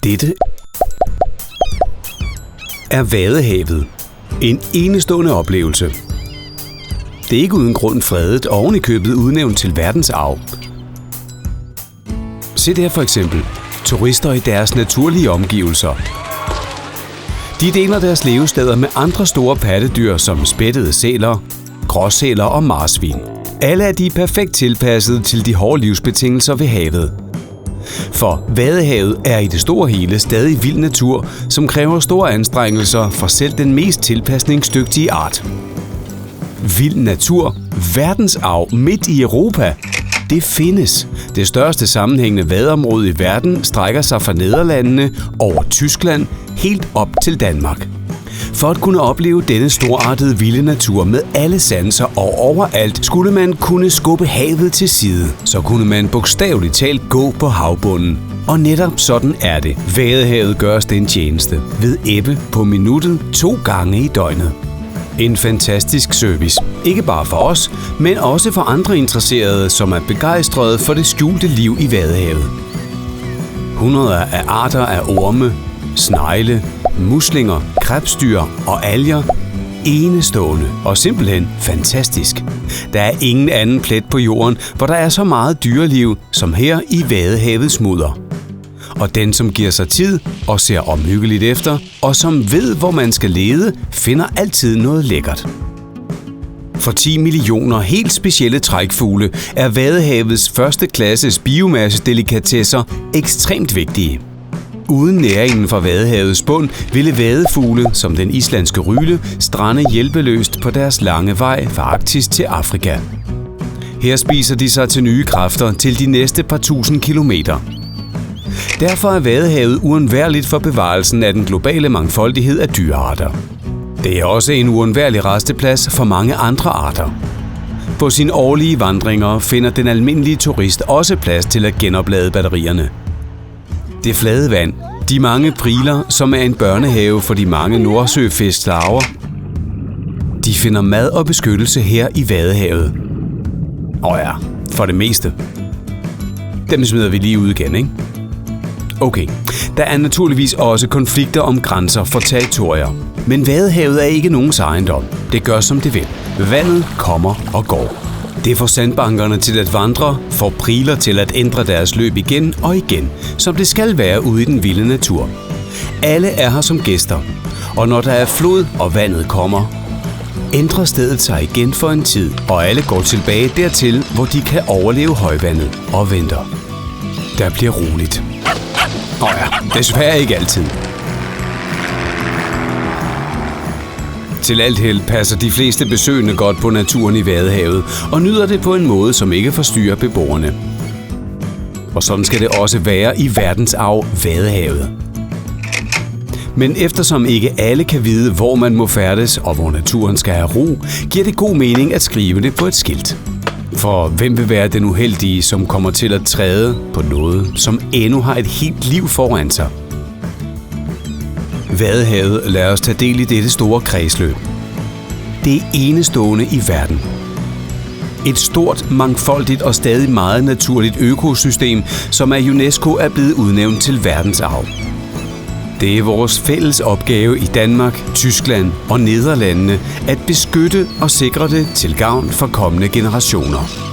Dette er Vadehavet. En enestående oplevelse. Det er ikke uden grund fredet og oven i købet udnævnt til verdensarv. Se der for eksempel turister i deres naturlige omgivelser. De deler deres levesteder med andre store pattedyr som spættede sæler, gråsæler og marsvin. Alle er de perfekt tilpasset til de hårde livsbetingelser ved havet. For Vadehavet er i det store hele stadig vild natur, som kræver store anstrengelser for selv den mest tilpasningsdygtige art. Vild natur, verdensarv midt i Europa. Det findes. Det største sammenhængende vadeområde i verden strækker sig fra Nederlandene over Tyskland helt op til Danmark. For at kunne opleve denne storartede vilde natur med alle sanser og overalt, skulle man kunne skubbe havet til side. Så kunne man bogstaveligt talt gå på havbunden. Og netop sådan er det. Vadehavet gør os den tjeneste ved ebbe på minuttet 2 gange i døgnet. En fantastisk service. Ikke bare for os, men også for andre interesserede, som er begejstrede for det skjulte liv i Vadehavet. Hundreder af arter af orme, snegle, muslinger, krebsdyr og alger. Enestående og simpelthen fantastisk. Der er ingen anden plet på jorden, hvor der er så meget dyreliv som her i Vadehavets mudder. Og den, som giver sig tid og ser omhyggeligt efter, og som ved, hvor man skal lede, finder altid noget lækkert. For 10 millioner helt specielle trækfugle er Vadehavets første klasses biomassedelikatesser ekstremt vigtige. Uden næringen fra Vadehavets bund ville vadefugle, som den islandske ryle, strande hjælpeløst på deres lange vej fra Arktis til Afrika. Her spiser de sig til nye kræfter til de næste par tusind kilometer. Derfor er Vadehavet uundværligt for bevarelsen af den globale mangfoldighed af dyrearter. Det er også en uundværlig rasteplads for mange andre arter. På sine årlige vandringer finder den almindelige turist også plads til at genoplade batterierne. Det flade vand, de mange priler, som er en børnehave for de mange nordsøfisk larver, de finder mad og beskyttelse her i Vadehavet. Og ja, for det meste. Dem smider vi lige ud igen, ikke? Okay, der er naturligvis også konflikter om grænser for territorier. Men Vadehavet er ikke nogens ejendom. Det gør som det vil. Vandet kommer og går. Det får sandbankerne til at vandre, får priler til at ændre deres løb igen og igen, som det skal være ude i den vilde natur. Alle er her som gæster, og når der er flod og vandet kommer, ændrer stedet sig igen for en tid, og alle går tilbage dertil, hvor de kan overleve højvandet og venter. Der bliver roligt. Ja, desværre ikke altid. Til alt held passer de fleste besøgende godt på naturen i Vadehavet og nyder det på en måde, som ikke forstyrrer beboerne. Og sådan skal det også være i verdensarv Vadehavet. Men eftersom ikke alle kan vide, hvor man må færdes og hvor naturen skal have ro, giver det god mening at skrive det på et skilt. For hvem vil være den uheldige, som kommer til at træde på noget, som endnu har et helt liv foran sig? Vadehavet lader os tage del i dette store kredsløb. Det er enestående i verden. Et stort, mangfoldigt og stadig meget naturligt økosystem, som af UNESCO er blevet udnævnt til verdensarv. Det er vores fælles opgave i Danmark, Tyskland og Nederlandene at beskytte og sikre det til gavn for kommende generationer.